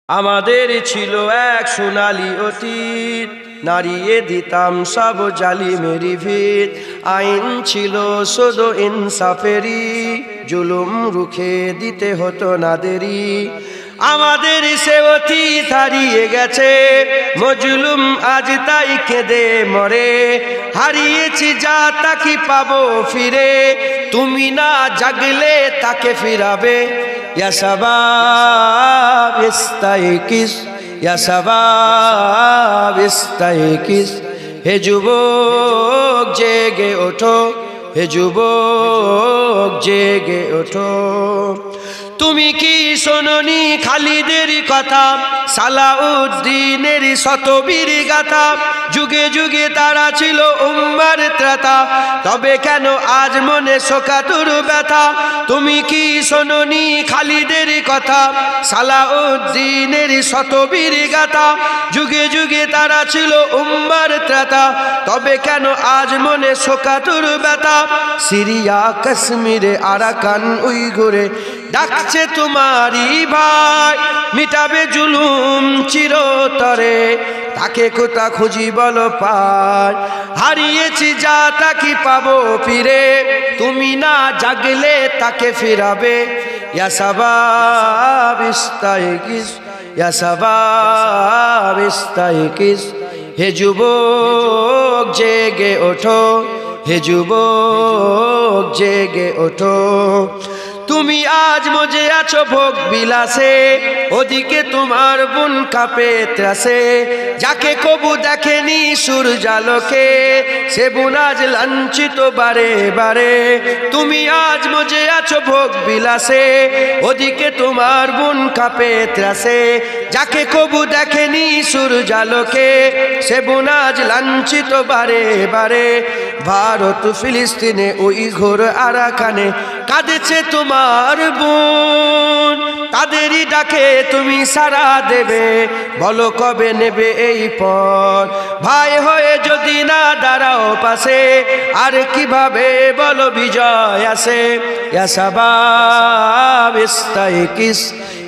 আমাদের ছিল এক সোনালী অতীত, নাড়িয়ে দিতাম সব জালিমের ভিত। আইন ছিল শুধু ইনসাফেরই, জুলুম রুখে দিতে হতো না দেরি। আমাদের সে অতীত হারিয়ে গেছে, মজলুম আজ তাই কেঁদে মরে। হারিয়েছি যা তাকে পাবো ফিরে, তুমি না জাগলে তাকে ফিরাবে। ইয়া শাবাব ইস্তাইকিস, ইয়া শাবাব ইস্তাইকিস। হে যুবক জেগে ওঠো, হে যুবক জেগে ওঠো। তুমি কি শোনোনি খালিদের কথা, সালাউদ্দিনের শতবীর গাথা? যুগে যুগে তারা ছিল উম্মার ত্রাতা, তবে কেন আজ মনে শোকাতুর ব্যথা? তুমি কি শোনোনি খালিদের কথা, সালাউদ্দিনের শতবীর গাথা? যুগে যুগে তারা ছিল উম্মার ত্রাতা, তবে কেন আজ মনে শোকাতুর ব্যথা? সিরিয়া কাশ্মীরে আরাকান উইঘুরে ডাকছে তোমারই ভাই, মিটাবে জুলুম চিরতরে, তাকে কোথা খুঁজি বলো পাই? হারিয়েছি যা তাকে পাবো ফিরে, তুমি না জাগলে তাকে ফিরাবে। ইয়া শাবাব ইস্তাইকিস, ইয়া শাবাব ইস্তাইকিস। হে যুবক জেগে ওঠো, হে যুবক জেগে ওঠো। তুমি আজ মজে আছো ভোগ বিলাসে, ওদিকে তোমার বোন কাঁপে ত্রাসে। যাকে কবু দেখেনি সূর্যালোকে, সে বোন আজ লাঞ্ছিত বারে বারে। তুমি আজ মজে আছো ভোগ বিলাসে, ওদিকে তোমার বোন কাঁপে ত্রাসে। যাকে কবু দেখেনি সূর্যালোকে, সে বোন আজ লাঞ্ছিত বারে বারে। ভারত ফিলিস্তিনে উইঘুর আরাকানে কাঁদেছে তোমার বোন, তাদেরই ডাকে তুমি সাড়া দেবে। বলো কবে নেবে এই পথ? ভাই হয়ে যদি না দাঁড়াও পাশে, আর কিভাবে বলো বিজয় আসে? ইয়া শাবাব ইস্তাইকিস,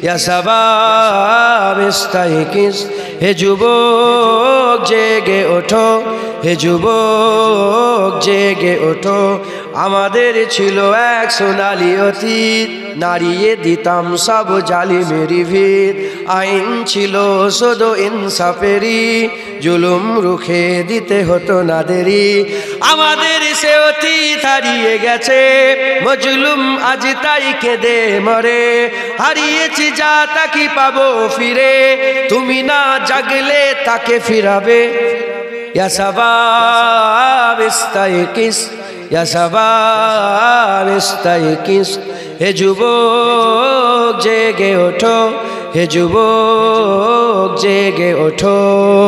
ইয়া শাবাব ইস্তাইকিস। হে যুবক জেগে ওঠো, হে যুবক জেগে ওঠো। আমাদের ছিল এক সোনালী অতীত, নাড়িয়ে দিতাম সব জালিমের ভিত। আইন ছিল শুধু ইনসাফেরই, জুলুম রুখে দিতে হতো না দেরি। আমাদের সে অতীত হারিয়ে গেছে, মজলুম আজ তাই কেঁদে মরে। হারিয়েছি যা তাকে পাবো ফিরে, তুমি না জাগলে তাকে ফিরাবে। ইয়া শাবাব ইস্তাইকিস, ইয়া শাবাব ইস্তাইকিস। হে যুবক জেগে ওঠো, হে যুবক জেগে ওঠো।